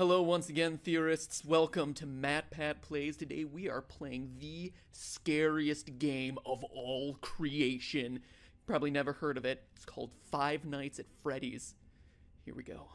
Hello once again, theorists. Welcome to PATMAT Plays. Today we are playing the scariest game of all creation. Probably never heard of it. It's called Five Nights at Freddy's. Here we go.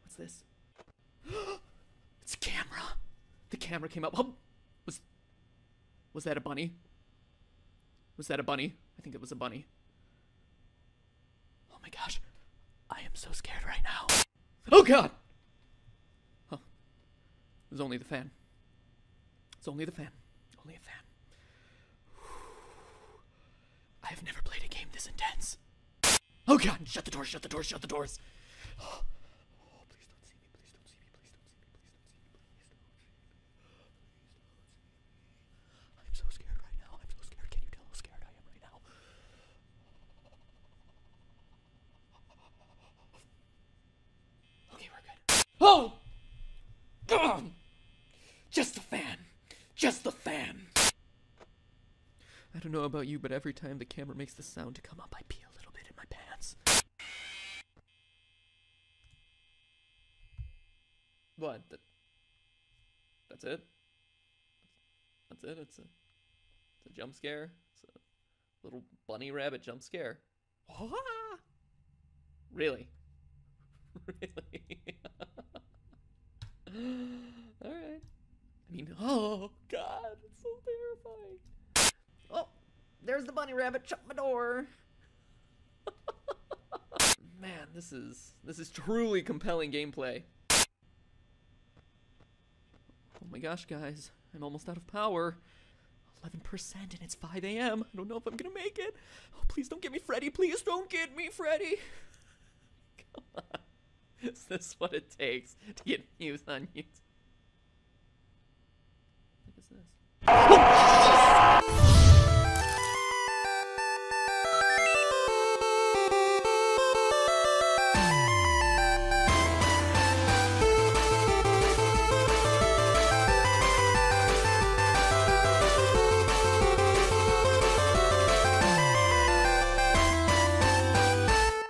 What's this? It's a camera. The camera came up. Oh, was that a bunny? Was that a bunny? I think it was a bunny. Oh my gosh. I am so scared right now. Oh god! Oh. It was only the fan. It's only the fan. Only a fan. I have never played a game this intense. Oh god! Shut the doors, shut the doors, shut the doors! Oh, please don't see me, please don't see me, please don't see me, please don't see me, please don't see me. I'm so scared right now. I'm so scared. Can you tell how scared I am right now? Okay, we're good. Oh! Just the fan. Just the fan. I don't know about you, but every time the camera makes the sound to come up, I pee a little bit in my pants. What? That's it? That's it? It's a jump scare? It's a little bunny rabbit jump scare. Really? Really? Alright. I mean, oh god, it's so terrifying. Oh, there's the bunny rabbit, shut my door. Man, this is truly compelling gameplay. Oh my gosh, guys, I'm almost out of power. 11% and it's 5 a.m. I don't know if I'm gonna make it. Oh, please don't get me Freddy. Please don't get me Freddy. Come on. Is this what it takes to get views on YouTube? What is this?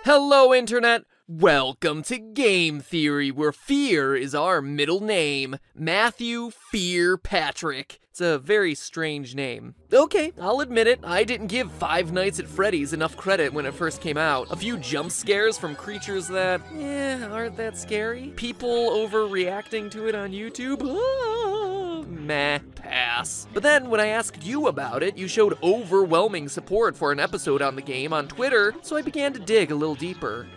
Hello, Internet! Welcome to Game Theory, where fear is our middle name. Matthew Fear Patrick. It's a very strange name. Okay, I'll admit it, I didn't give Five Nights at Freddy's enough credit when it first came out. A few jump scares from creatures that, aren't that scary? People overreacting to it on YouTube? Meh, pass. But then when I asked you about it, you showed overwhelming support for an episode on the game on Twitter, so I began to dig a little deeper.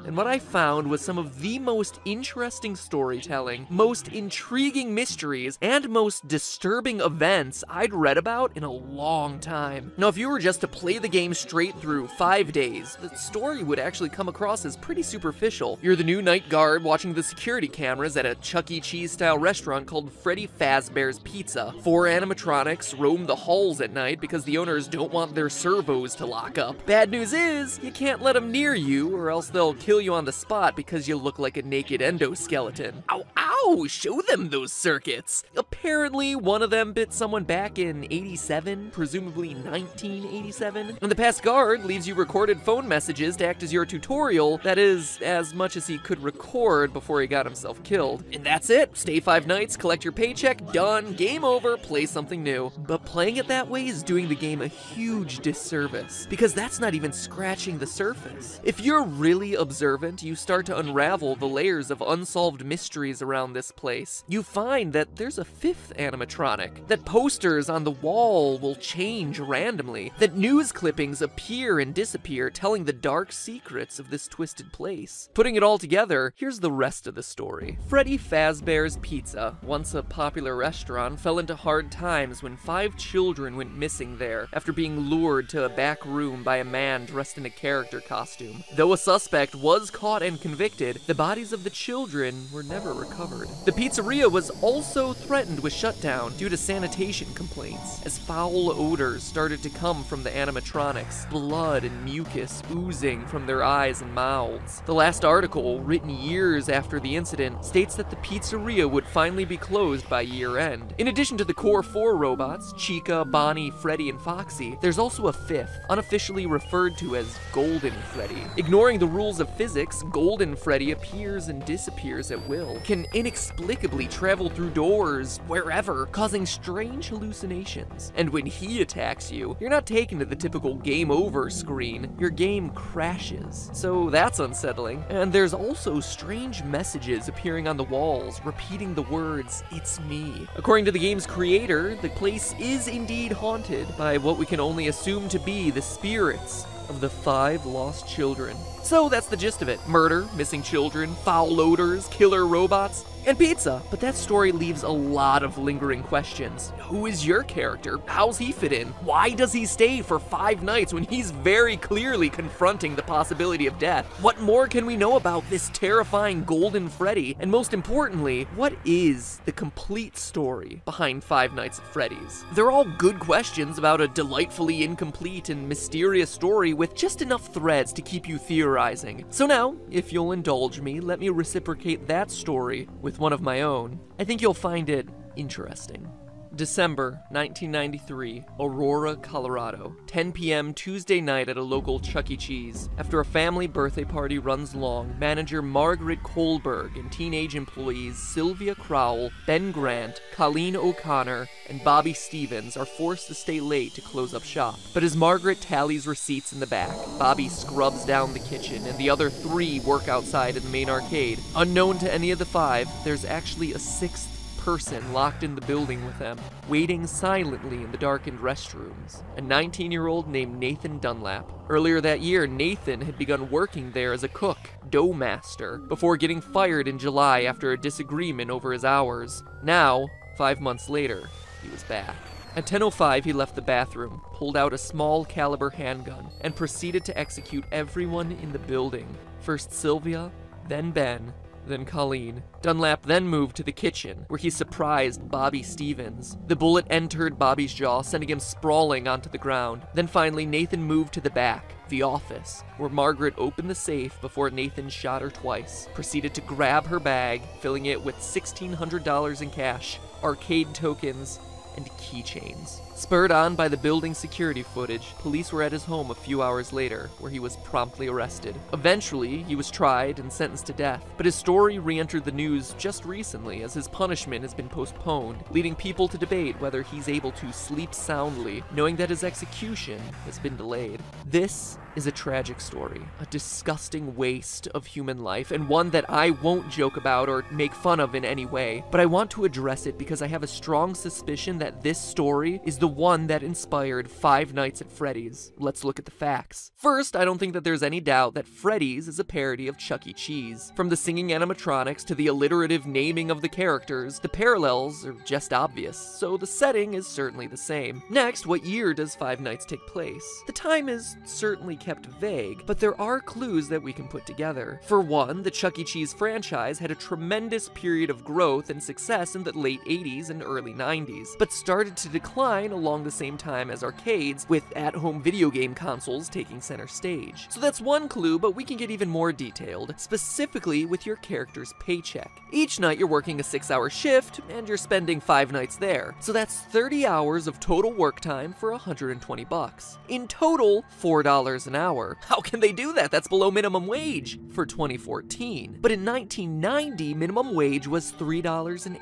And what I found was some of the most interesting storytelling, most intriguing mysteries, and most disturbing events I'd read about in a long time. Now, if you were just to play the game straight through 5 days, the story would actually come across as pretty superficial. You're the new night guard watching the security cameras at a Chuck E. Cheese-style restaurant called Freddy Fazbear's Pizza. 4 animatronics roam the halls at night because the owners don't want their servos to lock up. Bad news is, you can't let them near you, or else they'll kill you on the spot because you look like a naked endoskeleton. Ow, ow! Show them those circuits! Apparently, one of them bit someone back in 87, presumably 1987. And the past guard leaves you recorded phone messages to act as your tutorial, that is, as much as he could record before he got himself killed. And that's it! Stay 5 nights, collect your paycheck, done, game over, play something new. But playing it that way is doing the game a huge disservice, because that's not even scratching the surface. If you're really observant, you start to unravel the layers of unsolved mysteries around this place. You find that there's a 5th animatronic, that posters on the wall will change randomly, that news clippings appear and disappear, telling the dark secrets of this twisted place. Putting it all together, here's the rest of the story. Freddy Fazbear's Pizza, once a popular restaurant, fell into hard times when 5 children went missing there after being lured to a back room by a man dressed in a character costume. Though a suspect was caught and convicted, the bodies of the children were never recovered. The pizzeria was also threatened with shutdown due to sanitation complaints, as foul odors started to come from the animatronics, blood and mucus oozing from their eyes and mouths. The last article, written years after the incident, states that the pizzeria would finally be closed by year end. In addition to the core 4 robots, Chica, Bonnie, Freddy, and Foxy, there's also a 5th, unofficially referred to as Golden Freddy. Ignore Ignoring the rules of physics, Golden Freddy appears and disappears at will, can inexplicably travel through doors, wherever, causing strange hallucinations. And when he attacks you, you're not taken to the typical game over screen, your game crashes. So that's unsettling. And there's also strange messages appearing on the walls, repeating the words, "It's me." According to the game's creator, the place is indeed haunted by what we can only assume to be the spirits of the 5 lost children. So that's the gist of it. Murder, missing children, foul odors, killer robots, and pizza. But that story leaves a lot of lingering questions. Who is your character? How's he fit in? Why does he stay for 5 nights when he's very clearly confronting the possibility of death? What more can we know about this terrifying Golden Freddy? And most importantly, what is the complete story behind Five Nights at Freddy's? They're all good questions about a delightfully incomplete and mysterious story with just enough threads to keep you theorizing. So now, if you'll indulge me, let me reciprocate that story with one of my own. I think you'll find it interesting. December 1993, Aurora, Colorado. 10 p.m. Tuesday night at a local Chuck E. Cheese. After a family birthday party runs long, manager Margaret Kohlberg and teenage employees Sylvia Crowell, Ben Grant, Colleen O'Connor, and Bobby Stevens are forced to stay late to close up shop. But as Margaret tallies receipts in the back, Bobby scrubs down the kitchen, and the other 3 work outside in the main arcade. Unknown to any of the 5, there's actually a 6th person locked in the building with them, waiting silently in the darkened restrooms. A 19-year-old named Nathan Dunlap. Earlier that year, Nathan had begun working there as a cook, dough master, before getting fired in July after a disagreement over his hours. Now, 5 months later, he was back. At 10:05, he left the bathroom, pulled out a small caliber handgun, and proceeded to execute everyone in the building. First Sylvia, then Ben, then Colleen. Dunlap then moved to the kitchen, where he surprised Bobby Stevens. The bullet entered Bobby's jaw, sending him sprawling onto the ground. Then finally, Nathan moved to the back, the office, where Margaret opened the safe before Nathan shot her twice, proceeded to grab her bag, filling it with $1,600 in cash, arcade tokens, and keychains. Spurred on by the building security footage, police were at his home a few hours later, where he was promptly arrested. Eventually, he was tried and sentenced to death, but his story re-entered the news just recently as his punishment has been postponed, leading people to debate whether he's able to sleep soundly, knowing that his execution has been delayed. This is a tragic story, a disgusting waste of human life, and one that I won't joke about or make fun of in any way, but I want to address it because I have a strong suspicion that this story is the one that inspired Five Nights at Freddy's. Let's look at the facts. First, I don't think that there's any doubt that Freddy's is a parody of Chuck E. Cheese. From the singing animatronics to the alliterative naming of the characters, the parallels are just obvious, so the setting is certainly the same. Next, what year does Five Nights take place? The time is certainly kept vague, but there are clues that we can put together. For one, the Chuck E. Cheese franchise had a tremendous period of growth and success in the late 80s and early 90s, but started to decline along the same time as arcades, with at-home video game consoles taking center stage. So that's one clue, but we can get even more detailed, specifically with your character's paycheck. Each night you're working a 6-hour shift, and you're spending 5 nights there. So that's 30 hours of total work time for $120. In total, $4 an hour. How can they do that? That's below minimum wage for 2014. But in 1990, minimum wage was $3.80.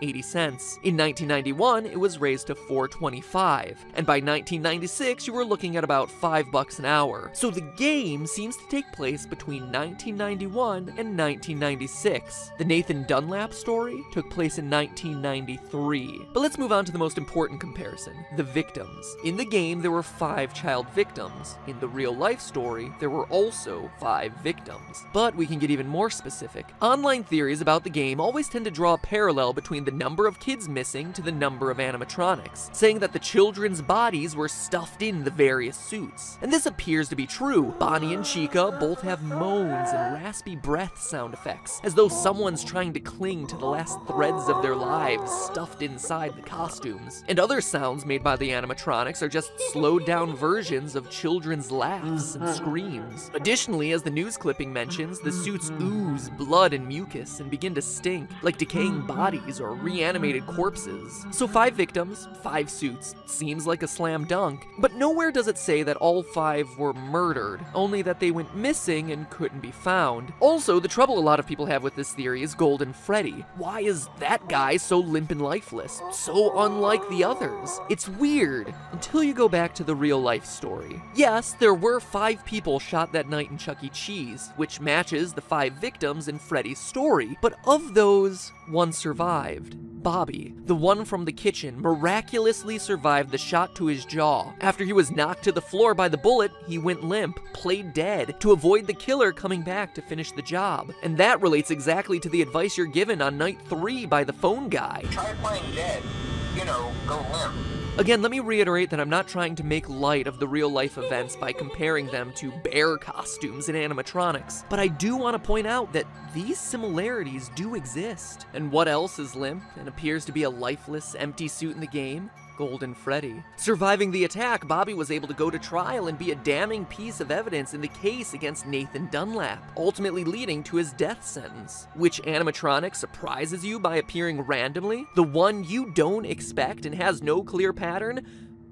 In 1991, it was raised to $4.25. And by 1996, you were looking at about $5 an hour. So the game seems to take place between 1991 and 1996. The Nathan Dunlap story took place in 1993. But let's move on to the most important comparison, the victims. In the game, there were 5 child victims. In the real-life story, there were also 5 victims. But we can get even more specific. Online theories about the game always tend to draw a parallel between the number of kids missing to the number of animatronics, saying that the children's bodies were stuffed in the various suits. And this appears to be true. Bonnie and Chica both have moans and raspy breath sound effects, as though someone's trying to cling to the last threads of their lives stuffed inside the costumes. And other sounds made by the animatronics are just slowed down versions of children's laughs and screams. Additionally, as the news clipping mentions, the suits ooze blood and mucus and begin to stink, like decaying bodies or reanimated corpses. So 5 victims, 5 suits, seems like a slam dunk, but nowhere does it say that all 5 were murdered, only that they went missing and couldn't be found. Also, the trouble a lot of people have with this theory is Golden Freddy. Why is that guy so limp and lifeless, so unlike the others? It's weird, until you go back to the real life story. Yes, there were 5 people shot that night in Chuck E. Cheese, which matches the 5 victims in Freddy's story, but of those, 1 survived. Bobby, the one from the kitchen, miraculously survived the shot to his jaw. After he was knocked to the floor by the bullet, he went limp, played dead, to avoid the killer coming back to finish the job. And that relates exactly to the advice you're given on night 3 by the phone guy. Try playing dead. You know, go limp. Again, let me reiterate that I'm not trying to make light of the real-life events by comparing them to bear costumes and animatronics, but I do want to point out that these similarities do exist. And what else is limp and appears to be a lifeless, empty suit in the game? Golden Freddy. Surviving the attack, Bobby was able to go to trial and be a damning piece of evidence in the case against Nathan Dunlap, ultimately leading to his death sentence. Which animatronic surprises you by appearing randomly? The one you don't expect and has no clear pattern?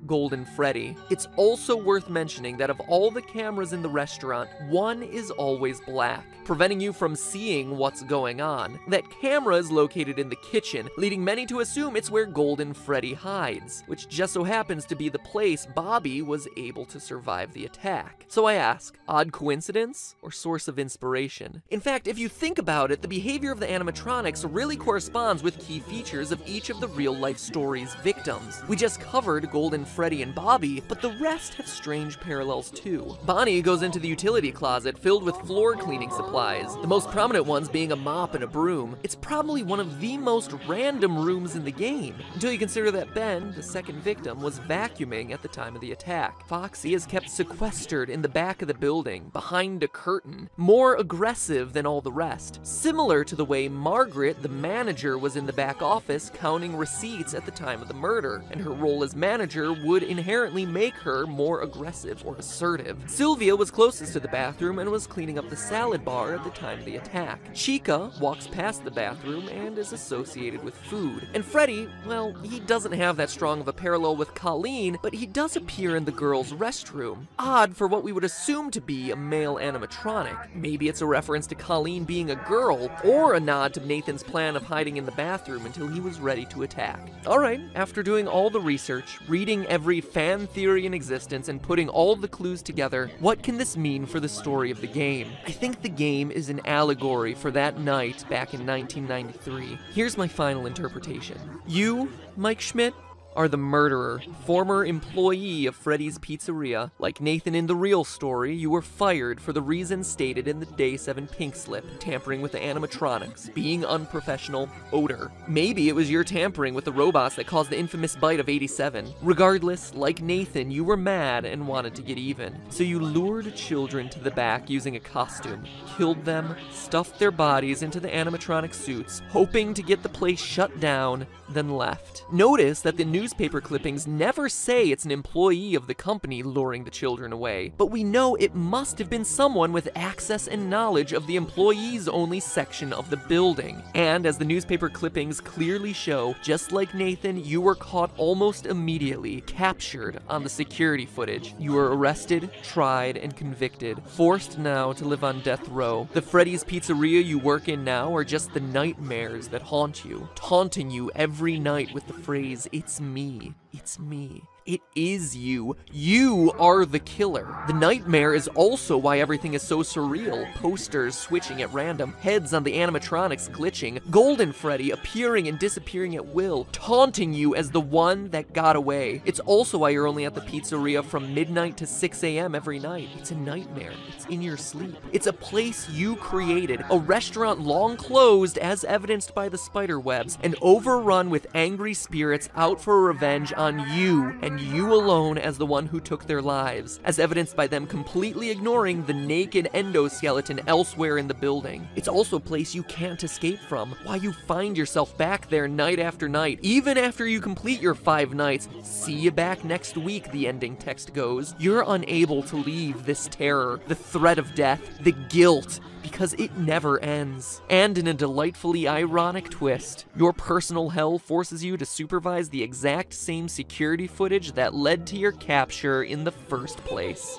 Golden Freddy. It's also worth mentioning that of all the cameras in the restaurant, one is always black, preventing you from seeing what's going on. That camera is located in the kitchen, leading many to assume it's where Golden Freddy hides, which just so happens to be the place Bobby was able to survive the attack. So I ask, odd coincidence or source of inspiration? In fact, if you think about it, the behavior of the animatronics really corresponds with key features of each of the real-life story's victims. We just covered Golden Freddy and Bobby, but the rest have strange parallels too. Bonnie goes into the utility closet filled with floor cleaning supplies, the most prominent ones being a mop and a broom. It's probably one of the most random rooms in the game, until you consider that Ben, the second victim, was vacuuming at the time of the attack. Foxy is kept sequestered in the back of the building, behind a curtain, more aggressive than all the rest, similar to the way Margaret, the manager, was in the back office counting receipts at the time of the murder, and her role as manager would inherently make her more aggressive or assertive. Sylvia was closest to the bathroom and was cleaning up the salad bar at the time of the attack. Chica walks past the bathroom and is associated with food. And Freddy, well, he doesn't have that strong of a parallel with Colleen, but he does appear in the girls' restroom. Odd for what we would assume to be a male animatronic. Maybe it's a reference to Colleen being a girl, or a nod to Nathan's plan of hiding in the bathroom until he was ready to attack. Alright, after doing all the research, reading every fan theory in existence, and putting all the clues together, what can this mean for the story of the game? I think the game is an allegory for that night back in 1993. Here's my final interpretation. You, Mike Schmidt, are the murderer, former employee of Freddy's Pizzeria. Like Nathan in the real story, you were fired for the reasons stated in the Day 7 pink slip: tampering with the animatronics, being unprofessional, odor. Maybe it was your tampering with the robots that caused the infamous bite of 87. Regardless, like Nathan, you were mad and wanted to get even. So you lured children to the back using a costume, killed them, stuffed their bodies into the animatronic suits, hoping to get the place shut down, then left. Notice that the newspaper clippings never say it's an employee of the company luring the children away, but we know it must have been someone with access and knowledge of the employees-only section of the building. And as the newspaper clippings clearly show, just like Nathan, you were caught almost immediately, captured on the security footage. You were arrested, tried, and convicted, forced now to live on death row. The Freddy's Pizzeria you work in now are just the nightmares that haunt you, taunting you every night with the phrase, "It's me, it's me." It is you. You are the killer. The nightmare is also why everything is so surreal. Posters switching at random, heads on the animatronics glitching, Golden Freddy appearing and disappearing at will, taunting you as the one that got away. It's also why you're only at the pizzeria from midnight to 6 a.m. every night. It's a nightmare. It's in your sleep. It's a place you created, a restaurant long closed as evidenced by the spider webs, and overrun with angry spirits out for revenge on you and and you alone as the one who took their lives, as evidenced by them completely ignoring the naked endoskeleton elsewhere in the building. It's also a place you can't escape from, why you find yourself back there night after night, even after you complete your 5 nights. See you back next week, the ending text goes. You're unable to leave this terror, the threat of death, the guilt, because it never ends. And in a delightfully ironic twist, your personal hell forces you to supervise the exact same security footage that led to your capture in the first place.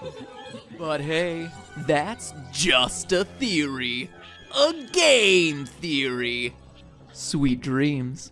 But hey, that's just a theory. A game theory. Sweet dreams.